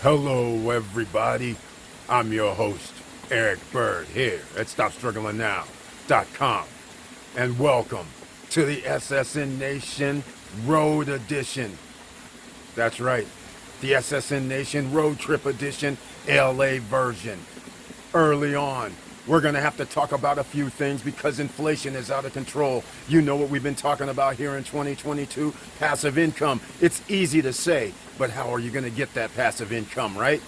Hello, everybody. I'm your host, Eric Bird, here at StopStrugglingNow.com. And welcome to the SSN Nation Road Edition. That's right, the SSN Nation Road Trip Edition, LA version. Early on, we're going to have to talk about a few things because inflation is out of control. You know what we've been talking about here in 2022? Passive income. It's easy to say, but how are you going to get that passive income, right?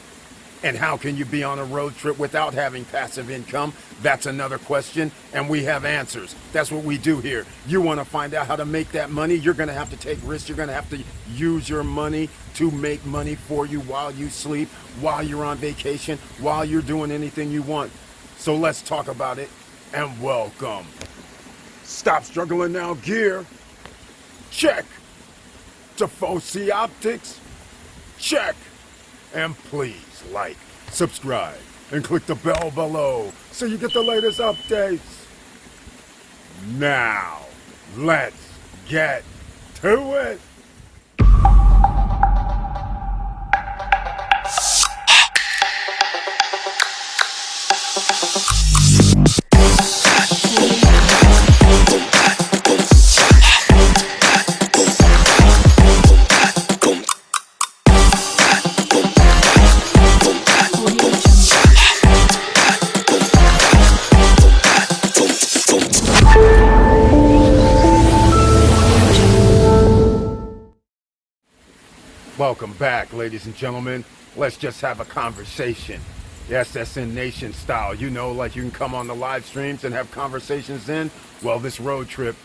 And how can you be on a road trip without having passive income? That's another question, and we have answers. That's what we do here. You want to find out how to make that money? You're going to have to take risks. You're going to have to use your money to make money for you while you sleep, while you're on vacation, while you're doing anything you want. So let's talk about it, and welcome. Stop Struggling Now gear. Check. Defoe Optics. Check. And please like, subscribe, and click the bell below so you get the latest updates. Now, let's get to it. Welcome back, ladies and gentlemen. Let's just have a conversation. The SSN Nation style. You know, like you can come on the live streams and have conversations then. Well, this road trip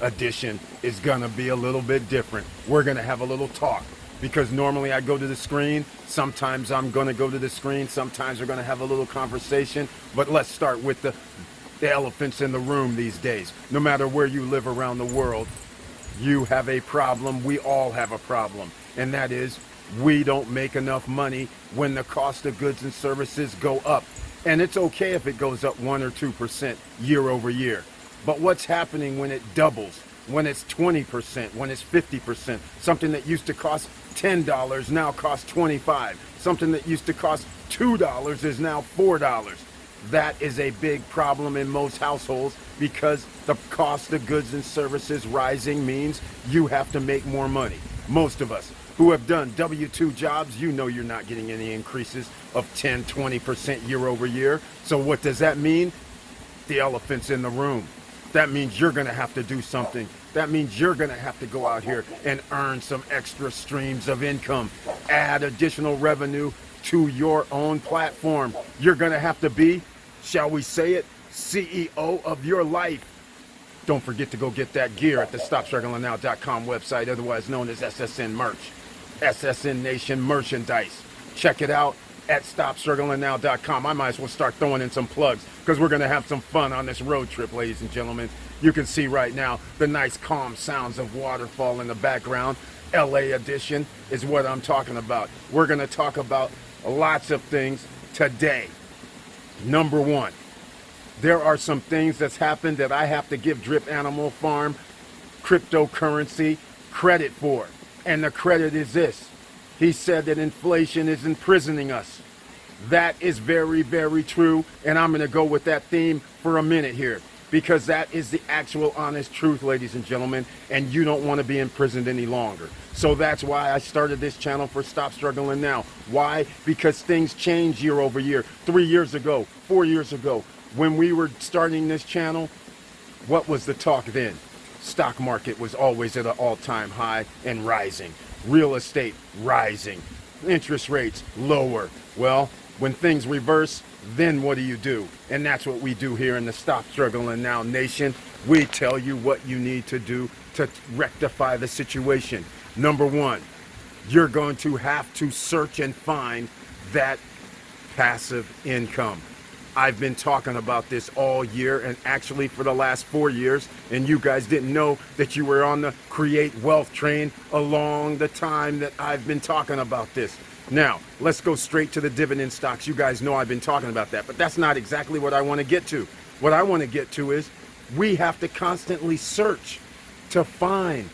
edition is going to be a little bit different. We're going to have a little talk because normally I go to the screen. Sometimes I'm going to go to the screen. Sometimes we're going to have a little conversation. But let's start with the elephants in the room these days. No matter where you live around the world, you have a problem. We all have a problem. And that is, we don't make enough money when the cost of goods and services go up. And it's okay if it goes up 1 or 2% year over year. But what's happening when it doubles, when it's 20%, when it's 50%? Something that used to cost $10 now costs $25. Something that used to cost $2 is now $4. That is a big problem in most households because the cost of goods and services rising means you have to make more money. Most of us who have done W-2 jobs, you know you're not getting any increases of 10, 20% year over year. So what does that mean? The elephant's in the room. That means you're going to have to do something. That means you're going to have to go out here and earn some extra streams of income, add additional revenue to your own platform. You're going to have to be, shall we say it, CEO of your life. Don't forget to go get that gear at the StopStrugglingNow.com website, otherwise known as SSN merch. SSN Nation merchandise. Check it out at StopStrugglingNow.com. I might as well start throwing in some plugs because we're going to have some fun on this road trip, ladies and gentlemen. You can see right now the nice calm sounds of waterfall in the background. LA edition is what I'm talking about. We're going to talk about lots of things today. Number one, there are some things that's happened that I have to give Drip Animal Farm cryptocurrency credit for. And the credit is this. He said that inflation is imprisoning us. That is very, very true. And I'm going to go with that theme for a minute here because that is the actual honest truth, ladies and gentlemen. And you don't want to be imprisoned any longer. So that's why I started this channel for Stop Struggling Now. Why? Because things change year over year. 3 years ago, 4 years ago, when we were starting this channel, what was the talk then? Stock market was always at an all-time high and rising. Real estate rising. Interest rates lower. Well, when things reverse, then what do? And that's what we do here in the Stop Struggling Now Nation. We tell you what you need to do to rectify the situation. Number one, you're going to have to search and find that passive income. I've been talking about this all year and actually for the last 4 years, and you guys didn't know that you were on the create wealth train along the time that I've been talking about this. Now, let's go straight to the dividend stocks. You guys know I've been talking about that, but that's not exactly what I want to get to. What I want to get to is we have to constantly search to find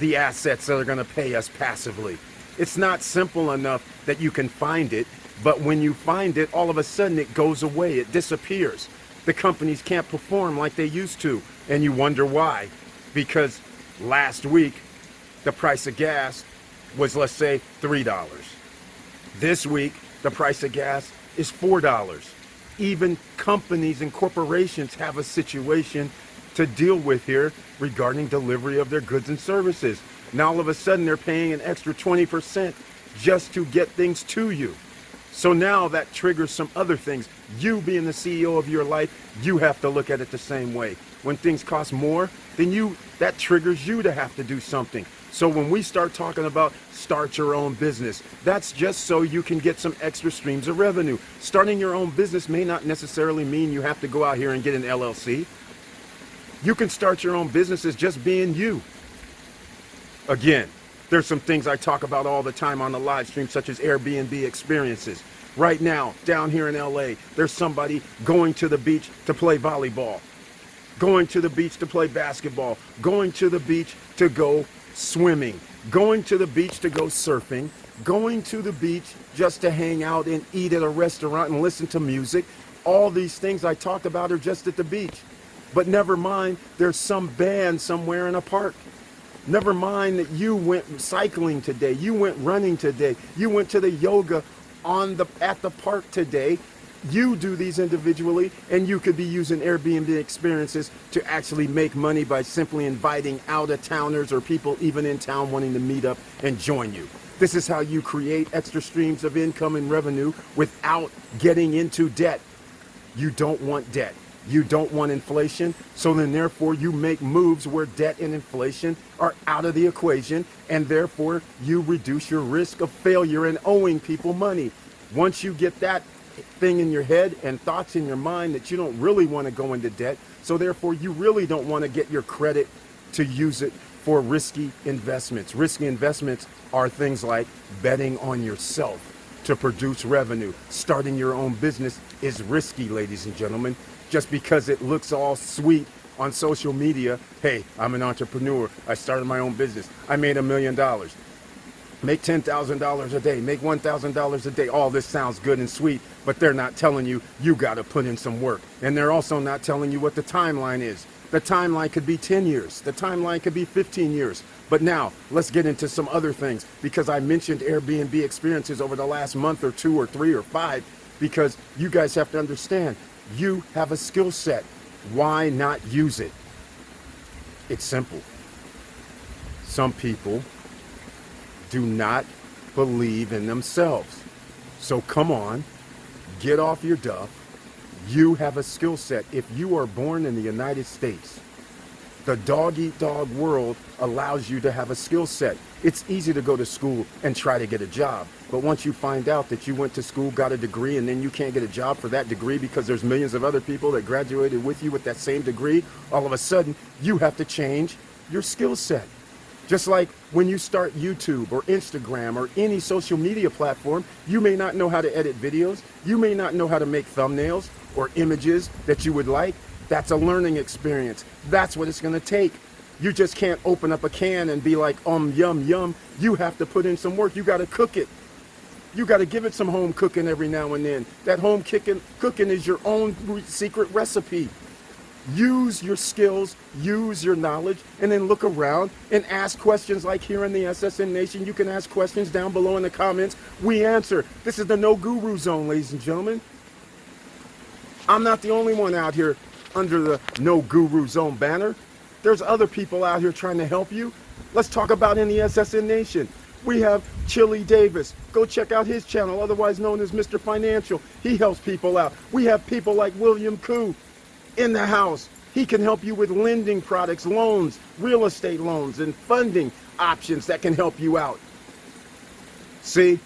the assets that are going to pay us passively. It's not simple enough that you can find it. But when you find it, all of a sudden it goes away, it disappears. The companies can't perform like they used to, and you wonder why. Because last week, the price of gas was, let's say, $3. This week, the price of gas is $4. Even companies and corporations have a situation to deal with here regarding delivery of their goods and services. Now all of a sudden they're paying an extra 20% just to get things to you. So now that triggers some other things. You being the CEO of your life, you have to look at it the same way. When things cost more, then that triggers you to have to do something. So when we start talking about start your own business, that's just so you can get some extra streams of revenue. Starting your own business may not necessarily mean you have to go out here and get an LLC. You can start your own business as just being you. Again, there's some things I talk about all the time on the live stream, such as Airbnb Experiences. Right now, down here in LA, there's somebody going to the beach to play volleyball, going to the beach to play basketball, going to the beach to go swimming, going to the beach to go surfing, going to the beach just to hang out and eat at a restaurant and listen to music. All these things I talked about are just at the beach. But never mind, there's some band somewhere in a park. Never mind that you went cycling today, you went running today, you went to the yoga at the park today. You do these individually, and you could be using Airbnb Experiences to actually make money by simply inviting out-of-towners or people even in town wanting to meet up and join you. This is how you create extra streams of income and revenue without getting into debt. You don't want debt. You don't want inflation, so then therefore you make moves where debt and inflation are out of the equation, and therefore you reduce your risk of failure and owing people money. Once you get that thing in your head and thoughts in your mind that you don't really want to go into debt, so therefore you really don't want to get your credit to use it for risky investments. Risky investments are things like betting on yourself to produce revenue. Starting your own business is risky, ladies and gentlemen. Just because it looks all sweet on social media, hey, I'm an entrepreneur, I started my own business, I made $1 million, make $10,000 a day, make $1,000 a day. All this sounds good and sweet, but they're not telling you got to put in some work. And they're also not telling you what the timeline is. The timeline could be 10 years. The timeline could be 15 years. But now, let's get into some other things, because I mentioned Airbnb Experiences over the last month or 2 or 3 or 5, because you guys have to understand, you have a skill set. Why not use it? It's simple. Some people do not believe in themselves. So come on, get off your duff. You have a skill set. If you are born in the United States, the dog-eat-dog world allows you to have a skill set. It's easy to go to school and try to get a job. But once you find out that you went to school, got a degree, and then you can't get a job for that degree because there's millions of other people that graduated with you with that same degree, all of a sudden, you have to change your skill set. Just like when you start YouTube or Instagram or any social media platform, you may not know how to edit videos. You may not know how to make thumbnails or images that you would like. That's a learning experience. That's what it's going to take. You just can't open up a can and be like, yum, yum. You have to put in some work. You got to cook it. You got to give it some home cooking every now and then. That home cooking is your own secret recipe. Use your skills, use your knowledge, and then look around and ask questions like here in the SSN Nation. You can ask questions down below in the comments. We answer. This is the No Guru Zone, ladies and gentlemen. I'm not the only one out here under the No Guru Zone banner. There's other people out here trying to help you. Let's talk about in the SSN Nation. We have Chili Davis. Go check out his channel, otherwise known as Mr. Financial. He helps people out. We have people like William Koo in the house. He can help you with lending products, loans, real estate loans, and funding options that can help you out. See,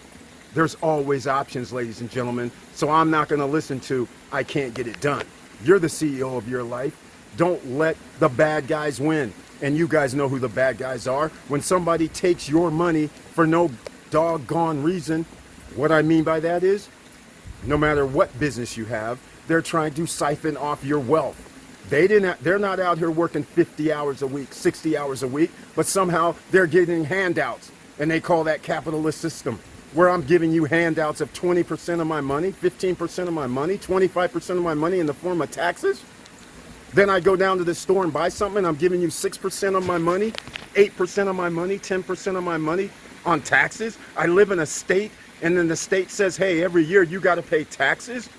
there's always options, ladies and gentlemen. So I'm not going to listen to, I can't get it done. You're the CEO of your life. Don't let the bad guys win. And you guys know who the bad guys are. When somebody takes your money for no doggone reason, what I mean by that is, no matter what business you have, they're trying to siphon off your wealth. They're not out here working 50 hours a week, 60 hours a week, but somehow they're getting handouts, and they call that capitalist system. where I'm giving you handouts of 20% of my money, 15% of my money, 25% of my money in the form of taxes. Then I go down to the store and buy something, and I'm giving you 6% of my money, 8% of my money, 10% of my money on taxes. I live in a state, and then the state says, hey, every year you got to pay taxes.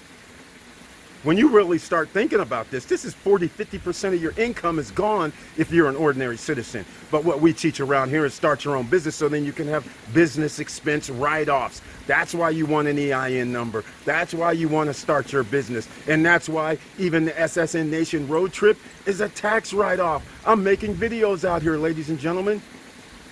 When you really start thinking about this, this is 40-50% of your income is gone if you're an ordinary citizen. But what we teach around here is start your own business so then you can have business expense write-offs. That's why you want an EIN number. That's why you want to start your business. And that's why even the SSN Nation road trip is a tax write-off. I'm making videos out here, ladies and gentlemen.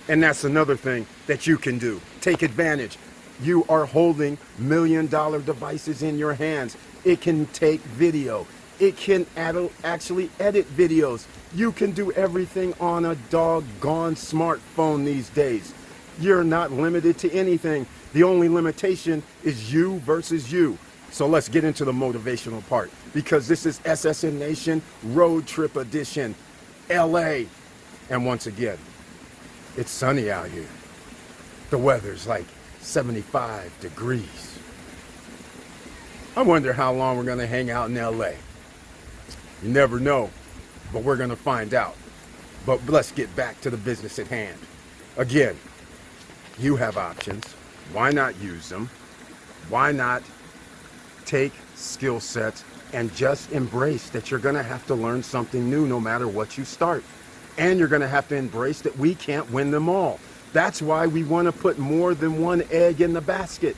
And that's another thing that you can do. Take advantage. You are holding $1 million devices in your hands. It can take video. It can actually edit videos. You can do everything on a doggone smartphone these days. You're not limited to anything. The only limitation is you versus you. So let's get into the motivational part, because this is SSN Nation Road Trip Edition, LA. And once again, it's sunny out here. The weather's like 75 degrees. I wonder how long we're going to hang out in LA. You never know, but we're going to find out. But let's get back to the business at hand. Again, you have options. Why not use them? Why not take skill sets and just embrace that you're going to have to learn something new no matter what you start. And you're going to have to embrace that we can't win them all. That's why we want to put more than one egg in the basket.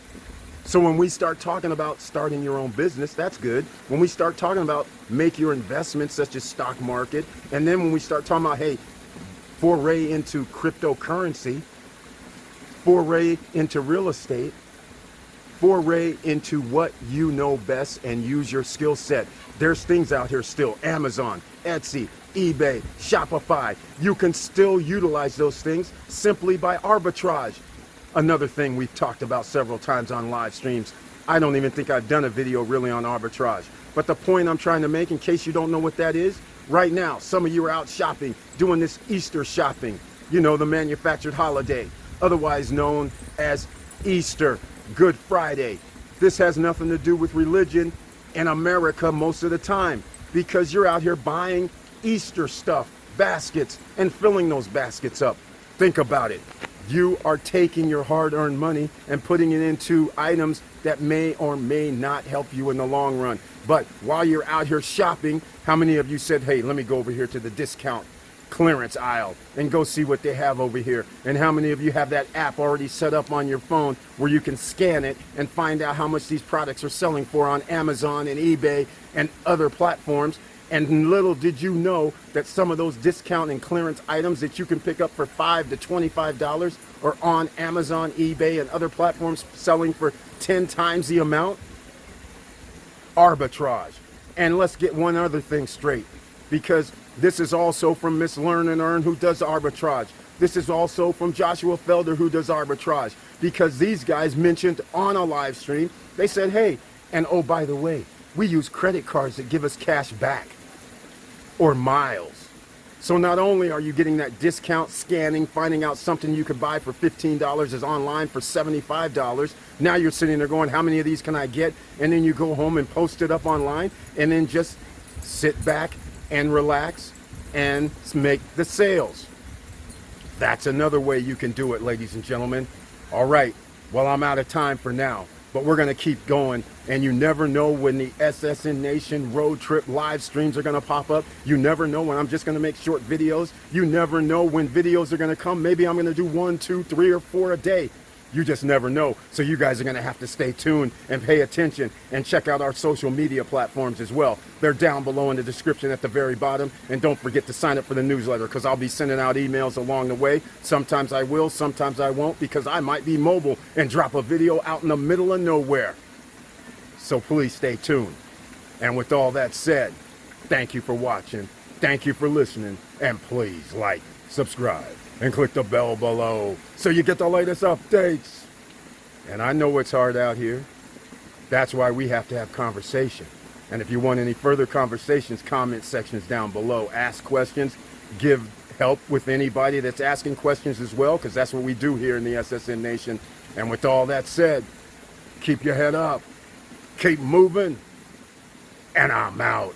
So when we start talking about starting your own business, that's good. When we start talking about make your investments such as stock market, and then when we start talking about, hey, foray into cryptocurrency, foray into real estate, foray into what you know best and use your skill set. There's things out here still, Amazon, Etsy, eBay, Shopify. You can still utilize those things simply by arbitrage. Another thing we've talked about several times on live streams. I don't even think I've done a video really on arbitrage. But the point I'm trying to make, in case you don't know what that is, right now, some of you are out shopping, doing this Easter shopping, you know, the manufactured holiday, otherwise known as Easter, Good Friday. This has nothing to do with religion in America most of the time, because you're out here buying Easter stuff, baskets, and filling those baskets up. Think about it. You are taking your hard-earned money and putting it into items that may or may not help you in the long run. But while you're out here shopping, how many of you said, hey, let me go over here to the discount clearance aisle and go see what they have over here? And how many of you have that app already set up on your phone where you can scan it and find out how much these products are selling for on Amazon and eBay and other platforms? And little did you know that some of those discount and clearance items that you can pick up for $5 to $25 are on Amazon, eBay, and other platforms selling for 10 times the amount? Arbitrage. And let's get one other thing straight, because this is also from Miss Learn and Earn, who does arbitrage. This is also from Joshua Felder, who does arbitrage, because these guys mentioned on a live stream, they said, hey, and oh, by the way, we use credit cards that give us cash back or miles. So not only are you getting that discount, scanning, finding out something you could buy for $15 is online for $75. Now you're sitting there going, how many of these can I get? And then you go home and post it up online and then just sit back and relax and make the sales. That's another way you can do it, ladies and gentlemen. All right, well, I'm out of time for now, but we're going to keep going. And you never know when the SSN Nation road trip live streams are going to pop up. You never know when I'm just going to make short videos. You never know when videos are going to come. Maybe I'm going to do 1, 2, 3, or 4 a day. You just never know. So you guys are going to have to stay tuned and pay attention and check out our social media platforms as well. They're down below in the description at the very bottom. And don't forget to sign up for the newsletter, because I'll be sending out emails along the way. Sometimes I will, sometimes I won't, because I might be mobile and drop a video out in the middle of nowhere. So please stay tuned. And with all that said, thank you for watching. Thank you for listening. And please like, subscribe, and click the bell below so you get the latest updates. And I know it's hard out here. That's why we have to have conversation. And if you want any further conversations, comment sections down below. Ask questions. Give help with anybody that's asking questions as well, because that's what we do here in the SSN Nation. And with all that said, keep your head up, keep moving, and I'm out.